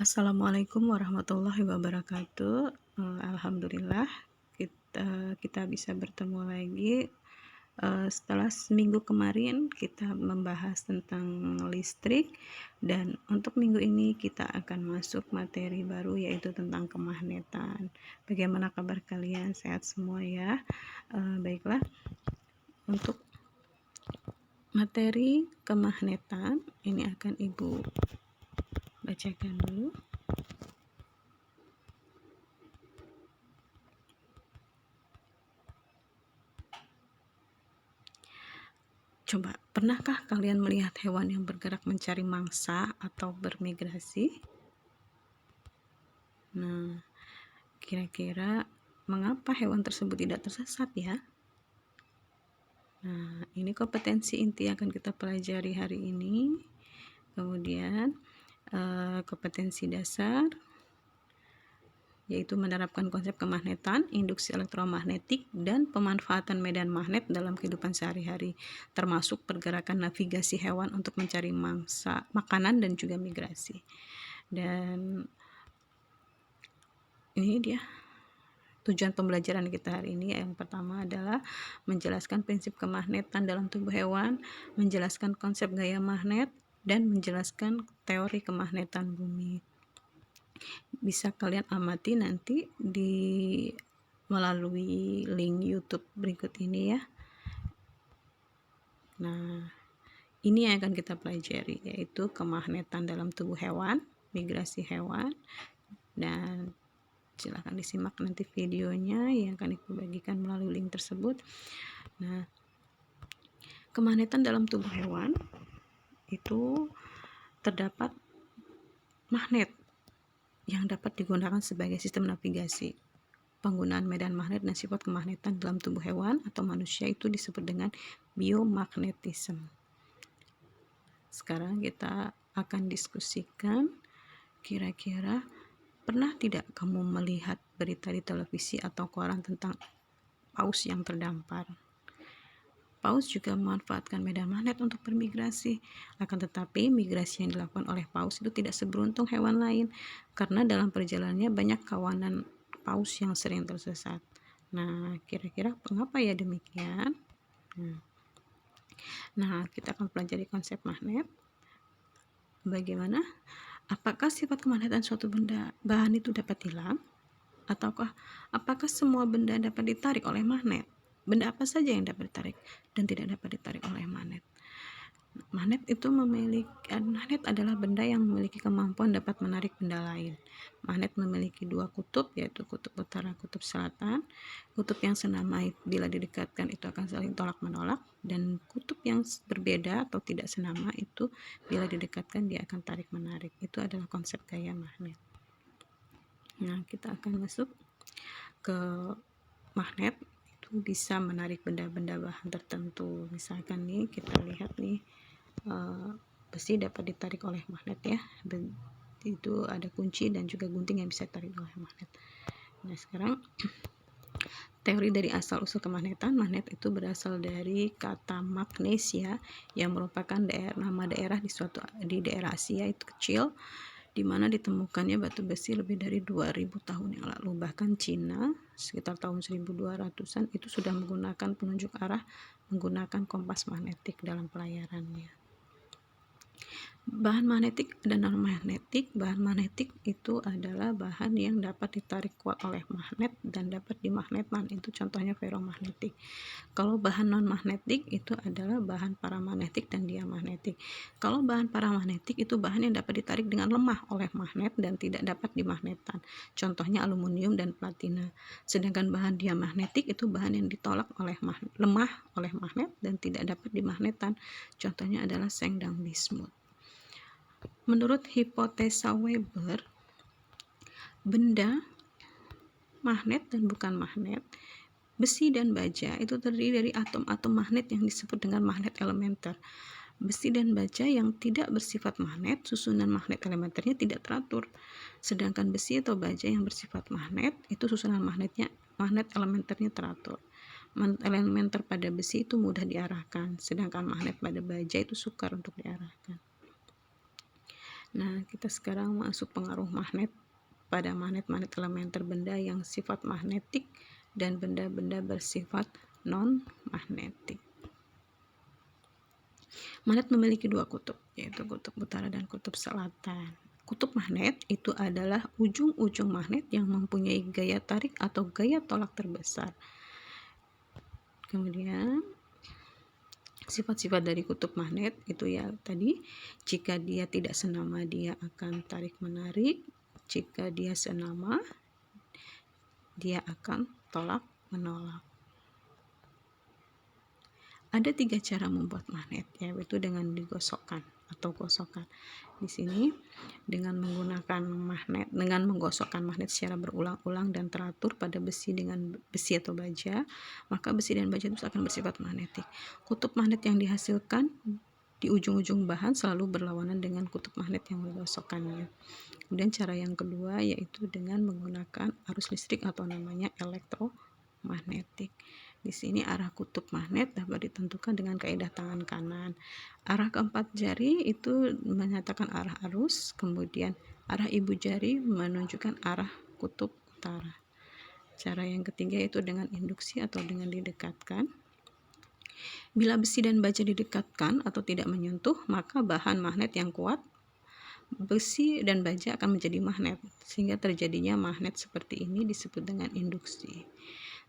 Assalamualaikum warahmatullahi wabarakatuh. Alhamdulillah kita bisa bertemu lagi, setelah seminggu kemarin kita membahas tentang listrik, dan untuk minggu ini kita akan masuk materi baru yaitu tentang kemagnetan. Bagaimana kabar kalian? Sehat semua ya? Baiklah, untuk materi kemagnetan ini akan Ibu bacakan dulu. Coba, pernahkah kalian melihat hewan yang bergerak mencari mangsa atau bermigrasi? Nah, kira-kira mengapa hewan tersebut tidak tersesat ya? Nah, ini kompetensi inti yang akan kita pelajari hari ini. Kemudian, kompetensi dasar, yaitu menerapkan konsep kemagnetan, induksi elektromagnetik, dan pemanfaatan medan magnet dalam kehidupan sehari-hari, termasuk pergerakan navigasi hewan untuk mencari mangsa, makanan, dan juga migrasi. Dan ini dia tujuan pembelajaran kita hari ini. Yang pertama adalah menjelaskan prinsip kemagnetan dalam tubuh hewan, menjelaskan konsep gaya magnet, dan menjelaskan teori kemagnetan bumi. Bisa kalian amati nanti melalui link YouTube berikut ini ya. Nah, ini yang akan kita pelajari, yaitu kemagnetan dalam tubuh hewan, migrasi hewan, dan silahkan disimak nanti videonya yang akan Ibu bagikan melalui link tersebut. Nah, kemagnetan dalam tubuh hewan itu terdapat magnet yang dapat digunakan sebagai sistem navigasi. Penggunaan medan magnet dan sifat kemagnetan dalam tubuh hewan atau manusia itu disebut dengan biomagnetisme. Sekarang kita akan diskusikan, kira-kira pernah tidak kamu melihat berita di televisi atau koran tentang paus yang terdampar? Paus juga memanfaatkan medan magnet untuk bermigrasi. Akan tetapi, migrasi yang dilakukan oleh paus itu tidak seberuntung hewan lain, karena dalam perjalanannya banyak kawanan paus yang sering tersesat. Nah, kira-kira mengapa ya demikian? Nah, kita akan pelajari konsep magnet. Bagaimana? Apakah sifat kemagnetan suatu benda bahan itu dapat hilang? Ataukah apakah semua benda dapat ditarik oleh magnet? Benda apa saja yang dapat ditarik dan tidak dapat ditarik oleh magnet? Magnet adalah benda yang memiliki kemampuan dapat menarik benda lain. Magnet memiliki dua kutub, yaitu kutub utara, kutub selatan. Kutub yang senama bila didekatkan itu akan saling tolak menolak, dan kutub yang berbeda atau tidak senama itu bila didekatkan dia akan tarik menarik. Itu adalah konsep gaya magnet. Nah, kita akan masuk ke magnet. Itu bisa menarik benda-benda bahan tertentu. Misalkan nih, kita lihat nih, besi dapat ditarik oleh magnet ya. Itu ada kunci dan juga gunting yang bisa ditarik oleh magnet. Nah, sekarang teori dari asal usul kemagnetan. Magnet itu berasal dari kata magnesia yang merupakan nama daerah di daerah Asia itu kecil, di mana ditemukannya batu besi lebih dari 2000 tahun yang lalu. Bahkan Cina sekitar tahun 1200-an itu sudah menggunakan penunjuk arah menggunakan kompas magnetik dalam pelayarannya. Bahan magnetik dan non-magnetik. Bahan magnetik itu adalah bahan yang dapat ditarik kuat oleh magnet dan dapat dimagnetkan. Itu contohnya ferromagnetik. Kalau bahan non-magnetik itu adalah bahan paramagnetik dan diamagnetik. Kalau bahan paramagnetik itu bahan yang dapat ditarik dengan lemah oleh magnet dan tidak dapat dimagnetkan. Contohnya aluminium dan platina. Sedangkan bahan diamagnetik itu bahan yang ditolak oleh lemah oleh magnet dan tidak dapat dimagnetkan. Contohnya adalah seng dan bismut. Menurut hipotesa Weber, benda magnet dan bukan magnet, besi dan baja itu terdiri dari atom-atom magnet yang disebut dengan magnet elementer. Besi dan baja yang tidak bersifat magnet, susunan magnet elementernya tidak teratur. Sedangkan besi atau baja yang bersifat magnet, itu susunan magnet elementernya teratur. Magnet elementer pada besi itu mudah diarahkan, sedangkan magnet pada baja itu sukar untuk diarahkan. Nah, kita sekarang masuk pengaruh magnet pada magnet-magnet elementer benda yang sifat magnetik dan benda-benda bersifat non-magnetik. Magnet memiliki dua kutub, yaitu kutub utara dan kutub selatan. Kutub magnet itu adalah ujung-ujung magnet yang mempunyai gaya tarik atau gaya tolak terbesar. Kemudian sifat-sifat dari kutub magnet itu ya tadi, jika dia tidak senama dia akan tarik menarik, jika dia senama dia akan tolak menolak. Ada 3 cara membuat magnet, yaitu dengan digosokkan atau gosokan. Di sini dengan menggunakan magnet, dengan menggosokkan magnet secara berulang-ulang dan teratur pada besi dengan besi atau baja, maka besi dan baja itu akan bersifat magnetik. Kutub magnet yang dihasilkan di ujung-ujung bahan selalu berlawanan dengan kutub magnet yang digosokkannya. Kemudian cara yang kedua yaitu dengan menggunakan arus listrik atau namanya elektromagnetik. Di sini arah kutub magnet dapat ditentukan dengan kaidah tangan kanan. Arah keempat jari itu menyatakan arah arus, kemudian arah ibu jari menunjukkan arah kutub utara. Cara yang ketiga yaitu dengan induksi atau dengan didekatkan. Bila besi dan baja didekatkan atau tidak menyentuh, maka bahan magnet yang kuat, besi dan baja akan menjadi magnet, sehingga terjadinya magnet seperti ini disebut dengan induksi.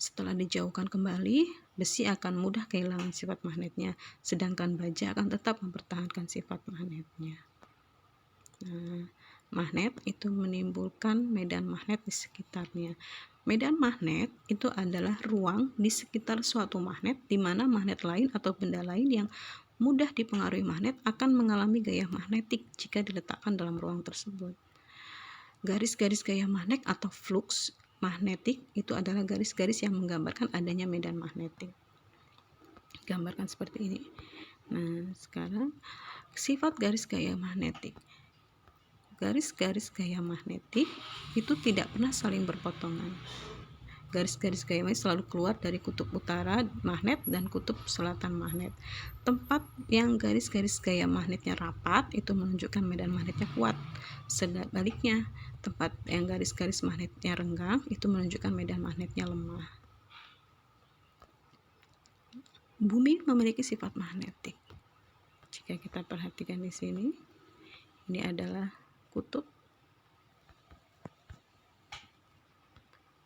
Setelah dijauhkan kembali, besi akan mudah kehilangan sifat magnetnya, sedangkan baja akan tetap mempertahankan sifat magnetnya. Nah, magnet itu menimbulkan medan magnet di sekitarnya. Medan magnet itu adalah ruang di sekitar suatu magnet di mana magnet lain atau benda lain yang mudah dipengaruhi magnet akan mengalami gaya magnetik jika diletakkan dalam ruang tersebut. Garis-garis gaya magnet atau flux magnetik itu adalah garis-garis yang menggambarkan adanya medan magnetik. Gambarkan seperti ini. Nah, sekarang sifat garis gaya magnetik. Garis-garis gaya magnetik itu tidak pernah saling berpotongan. Garis-garis gaya magnet selalu keluar dari kutub utara magnet dan kutub selatan magnet. Tempat yang garis-garis gaya magnetnya rapat itu menunjukkan medan magnetnya kuat. Sebaliknya, tempat yang garis-garis magnetnya renggang itu menunjukkan medan magnetnya lemah. Bumi memiliki sifat magnetik. Jika kita perhatikan di sini, ini adalah kutub.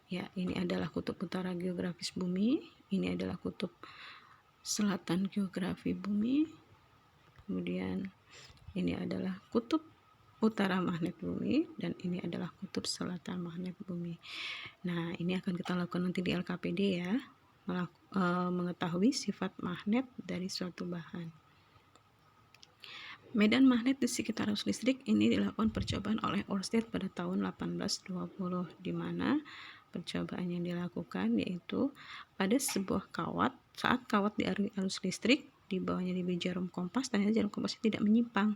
Ya, ini adalah kutub utara geografis bumi, ini adalah kutub selatan geografi bumi. Kemudian ini adalah kutub utara magnet bumi dan ini adalah kutub selatan magnet bumi. Nah, ini akan kita lakukan nanti di LKPD ya, mengetahui sifat magnet dari suatu bahan. Medan magnet di sekitar arus listrik ini dilakukan percobaan oleh Ørsted pada tahun 1820, di mana percobaan yang dilakukan yaitu pada sebuah kawat, saat kawat dialiri arus listrik, di bawahnya diberi jarum kompas, ternyata jarum kompasnya tidak menyimpang.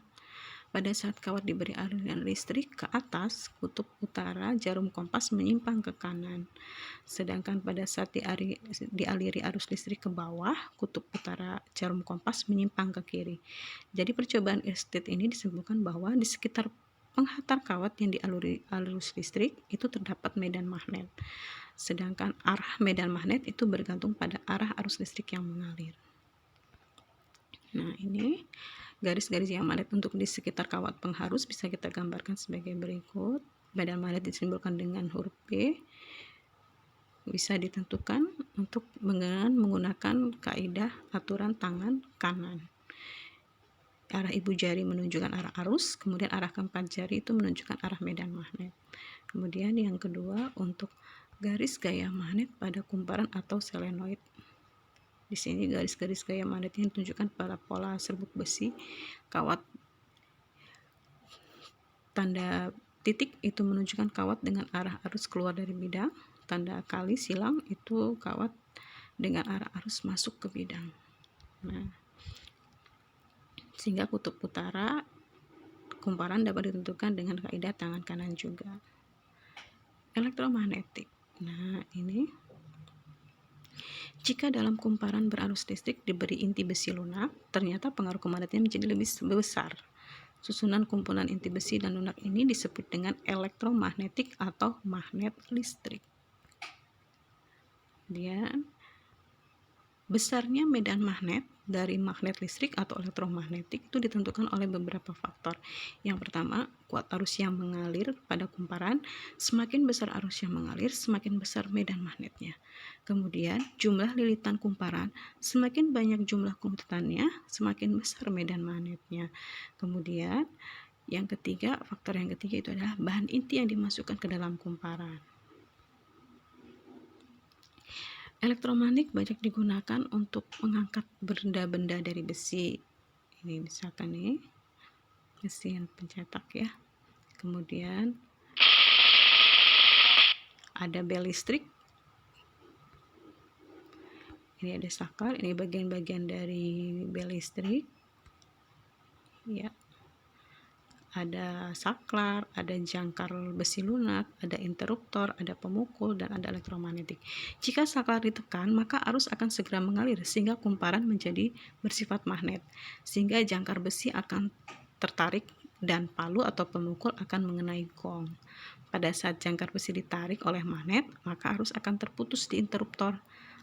Pada saat kawat diberi aliran listrik ke atas, kutub utara jarum kompas menyimpang ke kanan. Sedangkan pada saat dialiri arus listrik ke bawah, kutub utara jarum kompas menyimpang ke kiri. Jadi percobaan Ørsted ini disebutkan bahwa di sekitar penghantar kawat yang dialiri arus listrik itu terdapat medan magnet. Sedangkan arah medan magnet itu bergantung pada arah arus listrik yang mengalir. Nah, ini garis-garis yang magnet untuk di sekitar kawat pengharus bisa kita gambarkan sebagai berikut. Medan magnet disimbolkan dengan huruf B. Bisa ditentukan untuk menggunakan kaidah aturan tangan kanan. Arah ibu jari menunjukkan arah arus, kemudian arah keempat jari itu menunjukkan arah medan magnet. Kemudian yang kedua untuk garis gaya magnet pada kumparan atau solenoid. Di sini garis-garis gaya magnetnya ditunjukkan pada pola serbuk besi. Kawat tanda titik itu menunjukkan kawat dengan arah arus keluar dari bidang. Tanda kali silang itu kawat dengan arah arus masuk ke bidang. Nah, sehingga kutub utara kumparan dapat ditentukan dengan kaidah tangan kanan juga. Elektromagnetik. Nah, ini jika dalam kumparan berarus listrik diberi inti besi lunak, ternyata pengaruh kemagnetnya menjadi lebih besar. Susunan kumpulan inti besi dan lunak ini disebut dengan elektromagnetik atau magnet listrik. Kemudian besarnya medan magnet dari magnet listrik atau elektromagnetik itu ditentukan oleh beberapa faktor. Yang pertama, kuat arus yang mengalir pada kumparan. Semakin besar arus yang mengalir, semakin besar medan magnetnya. Kemudian, jumlah lilitan kumparan. Semakin banyak jumlah lilitannya, semakin besar medan magnetnya. Kemudian, faktor yang ketiga itu adalah bahan inti yang dimasukkan ke dalam kumparan. Elektromagnet banyak digunakan untuk mengangkat benda-benda dari besi. Ini misalkan nih, mesin pencetak ya. Kemudian ada bel listrik. Ini ada saklar, ini bagian-bagian dari bel listrik. Ya. Ada saklar, ada jangkar besi lunak, ada interruptor, ada pemukul, dan ada elektromagnetik. Jika saklar ditekan, maka arus akan segera mengalir sehingga kumparan menjadi bersifat magnet, sehingga jangkar besi akan tertarik dan palu atau pemukul akan mengenai gong. Pada saat jangkar besi ditarik oleh magnet, maka arus akan terputus di interruptor.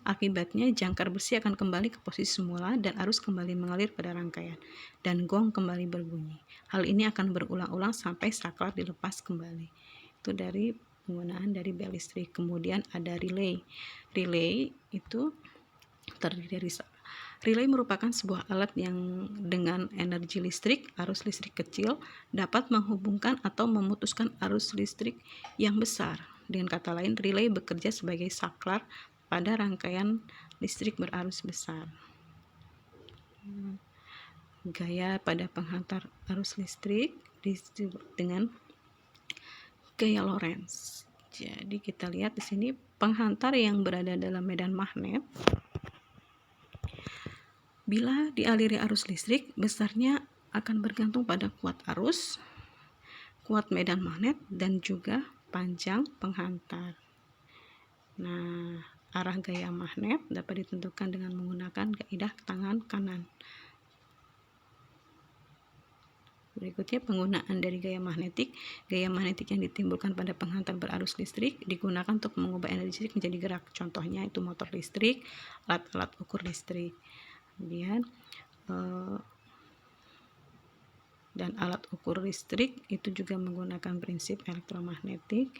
Akibatnya, jangkar besi akan kembali ke posisi semula dan arus kembali mengalir pada rangkaian, dan gong kembali berbunyi. Hal ini akan berulang-ulang sampai saklar dilepas kembali. Itu dari penggunaan dari bel listrik. Kemudian ada relay. Relay itu terdiri dari relay merupakan sebuah alat yang dengan energi listrik, arus listrik kecil, dapat menghubungkan atau memutuskan arus listrik yang besar. Dengan kata lain, relay bekerja sebagai saklar pada rangkaian listrik berarus besar. Gaya pada penghantar arus listrik disebut dengan gaya Lorentz. Jadi kita lihat di sini penghantar yang berada dalam medan magnet. Bila dialiri arus listrik, besarnya akan bergantung pada kuat arus, kuat medan magnet, dan juga panjang penghantar. Nah, arah gaya magnet dapat ditentukan dengan menggunakan kaidah tangan kanan. Berikutnya penggunaan dari gaya magnetik. Gaya magnetik yang ditimbulkan pada penghantar berarus listrik digunakan untuk mengubah energi listrik menjadi gerak. Contohnya itu motor listrik, alat-alat ukur listrik. Kemudian dan alat ukur listrik itu juga menggunakan prinsip elektromagnetik.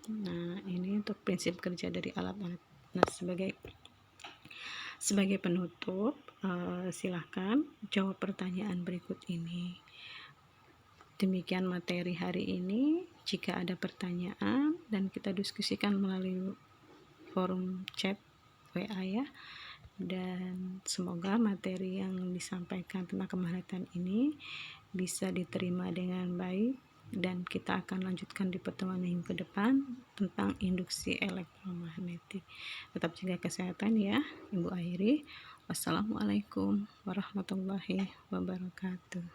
Nah, ini untuk prinsip kerja dari alat-alat. Nah, sebagai penutup, silahkan jawab pertanyaan berikut ini. Demikian materi hari ini. Jika ada pertanyaan, dan kita diskusikan melalui forum chat WA ya. Dan semoga materi yang disampaikan tentang kemagnetan ini bisa diterima dengan baik, dan kita akan lanjutkan di pertemuan minggu ke depan tentang induksi elektromagnetik. Tetap jaga kesehatan ya, Ibu Airi. Wassalamualaikum warahmatullahi wabarakatuh.